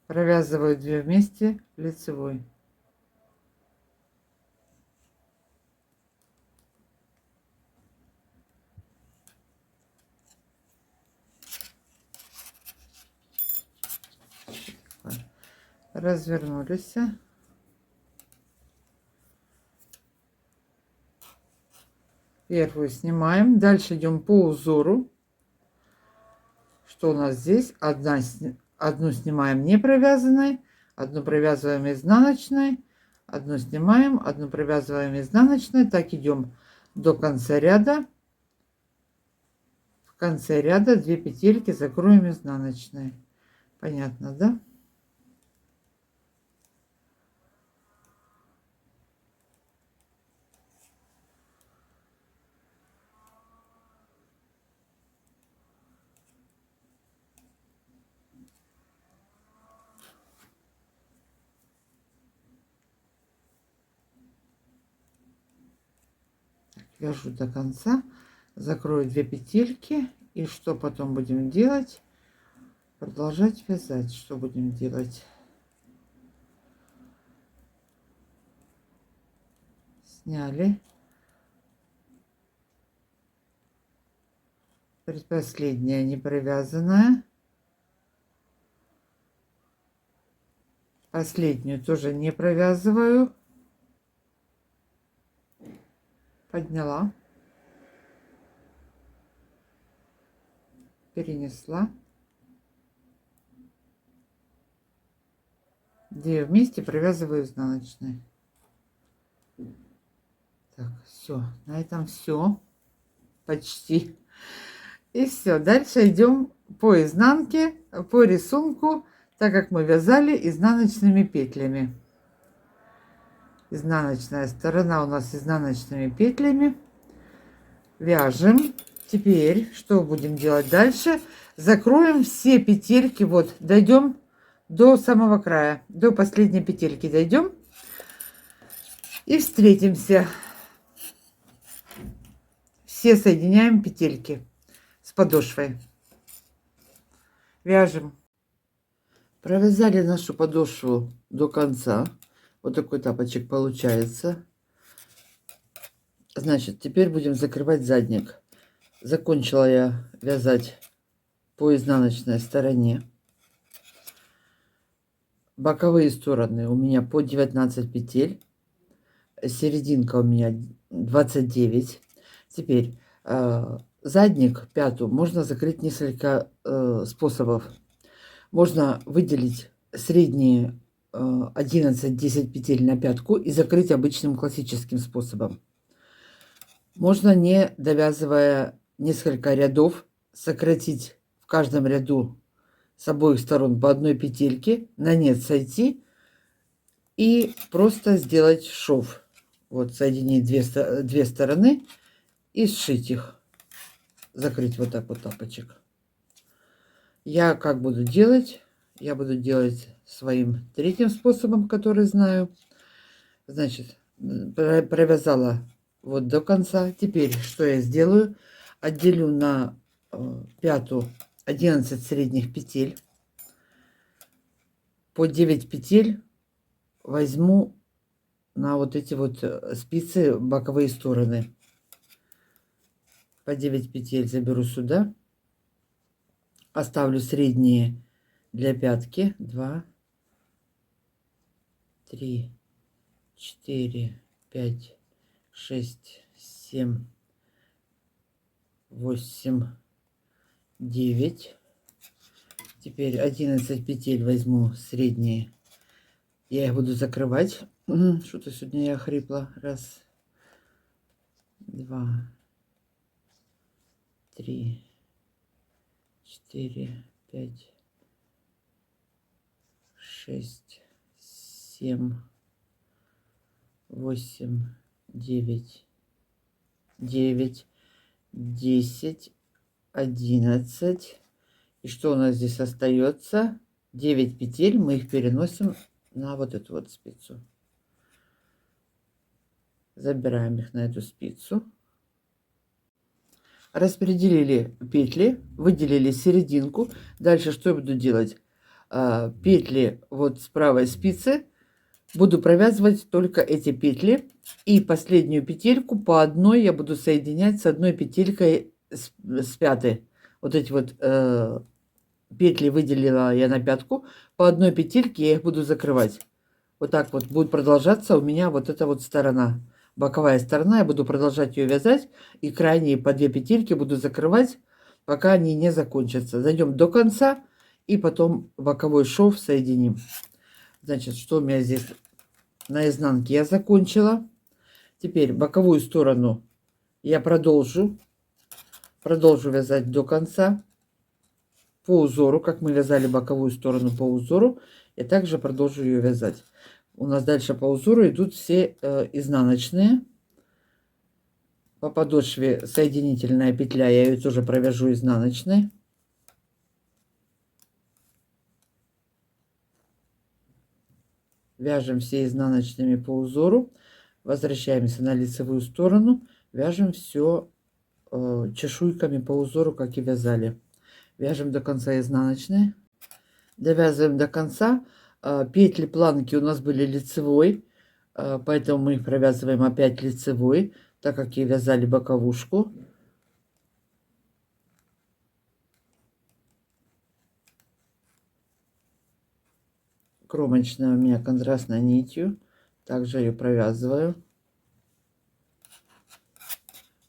A: провязываю 2 вместе лицевой. Развернулись. Первую снимаем. Дальше идем по узору. Что у нас здесь? Одну снимаем не провязанной, одну провязываем изнаночной, одну снимаем, одну провязываем изнаночной. Так идем до конца ряда. В конце ряда 2 петельки закроем изнаночной. Понятно, да? Вяжу до конца, закрою 2 петельки. И что потом будем делать? Продолжать вязать. Что будем делать? Сняли. Предпоследняя не провязанная. Последнюю тоже не провязываю. Подняла, перенесла, 2 вместе провязываю изнаночной. Так, все, на этом все, почти. И все. Дальше идем по изнанке, по рисунку, так как мы вязали изнаночными петлями. Изнаночная сторона у нас изнаночными петлями. Вяжем. Теперь что будем делать дальше? Закроем все петельки. Вот, дойдем до самого края, до последней петельки дойдем и встретимся. Все соединяем петельки с подошвой. Вяжем. Провязали нашу подошву до конца. Вот такой тапочек получается. Значит, теперь будем закрывать задник. Закончила я вязать по изнаночной стороне. Боковые стороны у меня по 19 петель. Серединка у меня 29. Теперь задник, пятую, можно закрыть несколько способов. Можно выделить средние 11-10 петель на пятку и закрыть обычным классическим способом. Можно, не довязывая несколько рядов, сократить в каждом ряду с обоих сторон по одной петельке, на нет сойти и просто сделать шов. Вот соединить две стороны и сшить их. Закрыть вот так вот тапочек. Я как буду делать? Я буду делать своим третьим способом, который знаю. Значит, провязала вот до конца. Теперь что я сделаю? Отделю на пятую 11 средних петель. По 9 петель возьму на вот эти вот спицы боковые стороны. По 9 петель заберу сюда. Оставлю средние для пятки. 2, 3, 4, 5, 6, 7, 8, 9. Теперь 11 петель возьму средние. Я их буду закрывать. Что-то сегодня я хрипла. 1, 2, 3, 4, 5, 6, 7, 8, 9, 9, 10, 11. И что у нас здесь остается? 9 петель. Мы их переносим на вот эту вот спицу. Забираем их на эту спицу. Распределили петли, выделили серединку. Дальше что я буду делать? Петли вот с правой спицы буду провязывать только эти петли. И последнюю петельку по одной я буду соединять с одной петелькой с пятой. Вот эти вот петли выделила я на пятку. По одной петельке я их буду закрывать. Вот так вот будет продолжаться у меня вот эта вот сторона. Боковая сторона, я буду продолжать ее вязать. И крайние по 2 петельки буду закрывать, пока они не закончатся. Зайдем до конца и потом боковой шов соединим. Значит, что у меня здесь на изнанке я закончила. Теперь боковую сторону я продолжу вязать до конца. По узору, как мы вязали боковую сторону по узору, я также продолжу ее вязать. У нас дальше по узору идут все изнаночные. По подошве соединительная петля, я ее тоже провяжу изнаночной. Вяжем все изнаночными по узору. Возвращаемся на лицевую сторону. Вяжем все чешуйками по узору, как и вязали. Вяжем до конца изнаночные. Довязываем до конца. Петли планки у нас были лицевой, поэтому мы их провязываем опять лицевой, так как и вязали боковушку. Кромочная у меня контрастной нитью, также ее провязываю.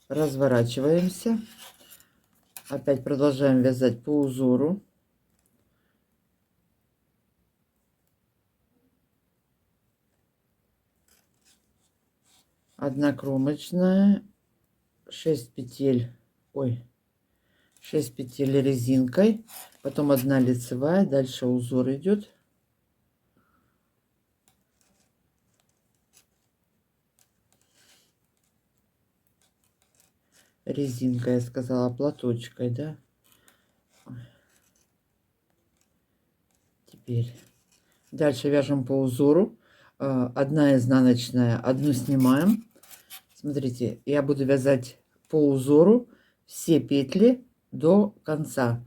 A: Разворачиваемся, опять продолжаем вязать по узору. Одна кромочная, 6 петель, ой, 6 петель резинкой, потом 1 лицевая, дальше узор идет. Резинкой, я сказала, платочкой, да? Теперь дальше вяжем по узору. 1 изнаночная, 1 снимаем. Смотрите, я буду вязать по узору все петли до конца.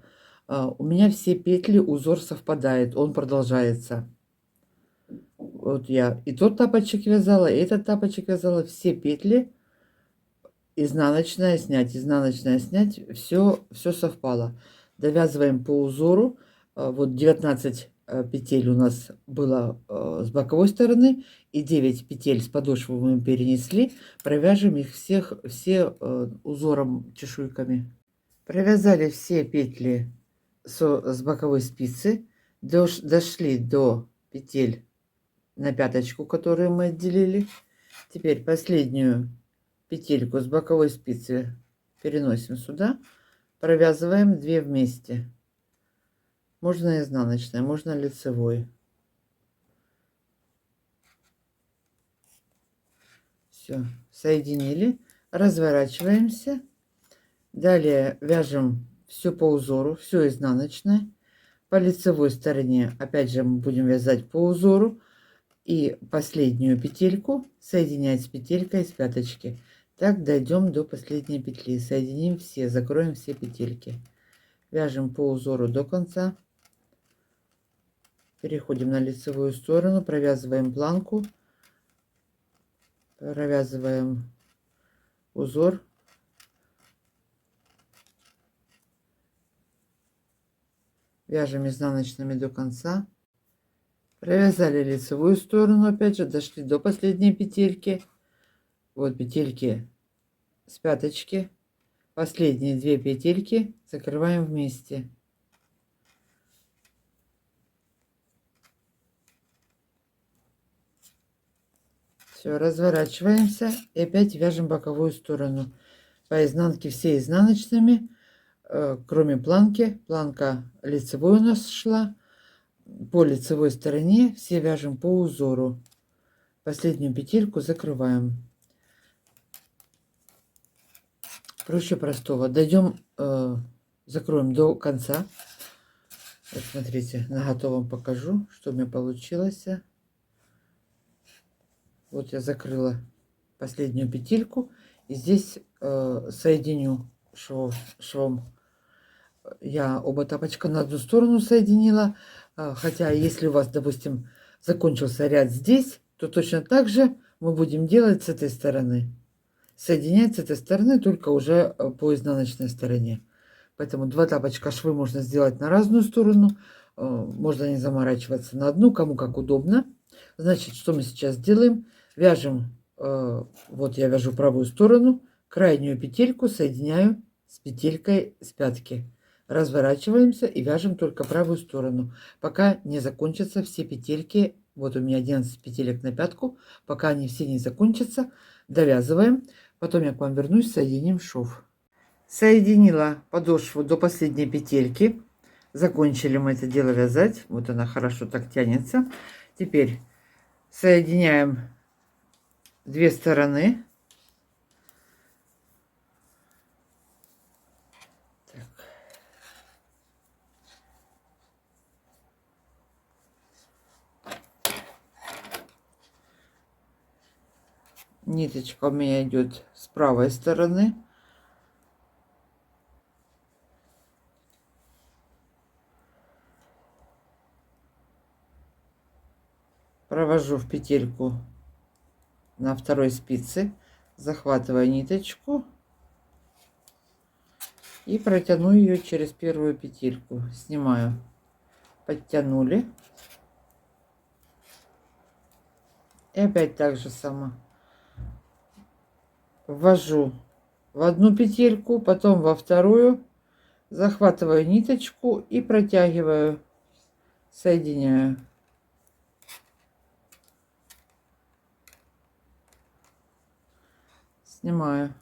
A: У меня все петли, узор совпадает, он продолжается. Вот я и тот тапочек вязала, и этот тапочек вязала, все петли, изнаночная снять, все совпало. Довязываем по узору. Вот 19 петель у нас было с боковой стороны, и 9 петель с подошвы мы перенесли. Провяжем их все узором чешуйками. Провязали все петли с боковой спицы, дошли до петель на пяточку, которую мы отделили. Теперь последнюю петельку с боковой спицы переносим сюда, провязываем 2 вместе. Можно изнаночной, можно лицевой. Все, соединили, разворачиваемся. Далее вяжем все по узору, все изнаночное. По лицевой стороне опять же мы будем вязать по узору. И последнюю петельку соединять с петелькой с пяточки. Так дойдем до последней петли. Соединим все, закроем все петельки. Вяжем по узору до конца. Переходим на лицевую сторону, провязываем планку, провязываем узор. Вяжем изнаночными до конца. Провязали лицевую сторону, опять же, дошли до последней петельки. Вот петельки с пяточки. Последние 2 петельки закрываем вместе. Все, разворачиваемся и опять вяжем боковую сторону. По изнанке все изнаночными, кроме планки. Планка лицевой у нас шла. По лицевой стороне все вяжем по узору. Последнюю петельку закрываем. Проще простого. Дойдем, закроем до конца. Вот смотрите, на готовом покажу, что у меня получилось. Вот я закрыла последнюю петельку. И здесь соединю швом. Я оба тапочка на одну сторону соединила. Хотя, если у вас, допустим, закончился ряд здесь, то точно так же мы будем делать с этой стороны. Соединять с этой стороны, только уже по изнаночной стороне. Поэтому 2 тапочка швы можно сделать на разную сторону. Можно не заморачиваться на одну, кому как удобно. Значит, что мы сейчас делаем? Вяжем, вот я вяжу правую сторону, крайнюю петельку соединяю с петелькой с пятки. Разворачиваемся и вяжем только правую сторону, пока не закончатся все петельки. Вот у меня 11 петелек на пятку. Пока они все не закончатся, довязываем. Потом я к вам вернусь, соединим шов. Соединила подошву до последней петельки. Закончили мы это дело вязать. Вот она хорошо так тянется. Теперь соединяем 2 стороны. Так. Ниточка у меня идет с правой стороны. Провожу в петельку на второй спице, захватываю ниточку и протяну ее через первую петельку. Снимаю, подтянули. И опять так же само. Ввожу в одну петельку, потом во вторую, захватываю ниточку и протягиваю, соединяю. Снимаю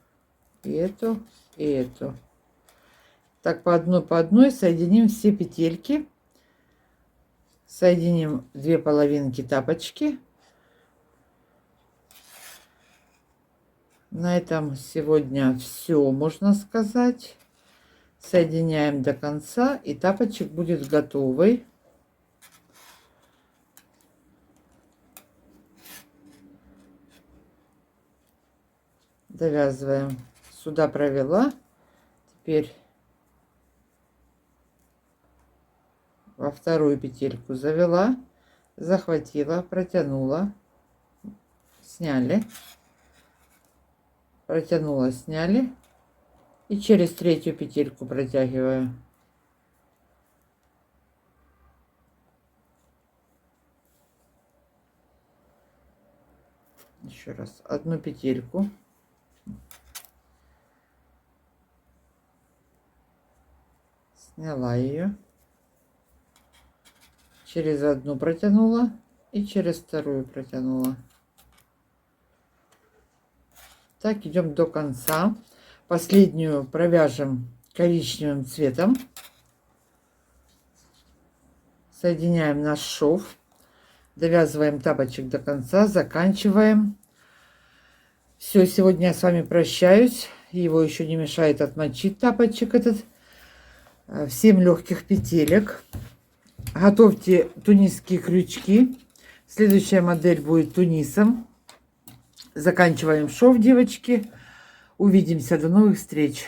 A: и эту, и эту. Так, по одной соединим все петельки. Соединим 2 половинки тапочки. На этом сегодня все, можно сказать. Соединяем до конца, и тапочек будет готовый. Довязываем. Сюда провела. Теперь во вторую петельку завела, захватила, протянула, сняли, протянула, сняли, и через третью петельку протягиваю. Еще раз одну петельку, сняла ее, через одну протянула и через вторую протянула. Так идем до конца. Последнюю провяжем коричневым цветом. Соединяем наш шов, довязываем тапочек до конца, заканчиваем. Все, сегодня я с вами прощаюсь. Его еще не мешает отмочить тапочек этот. Всем легких петелек. Готовьте тунисские крючки. Следующая модель будет тунисом. Заканчиваем шов, девочки. Увидимся. До новых встреч.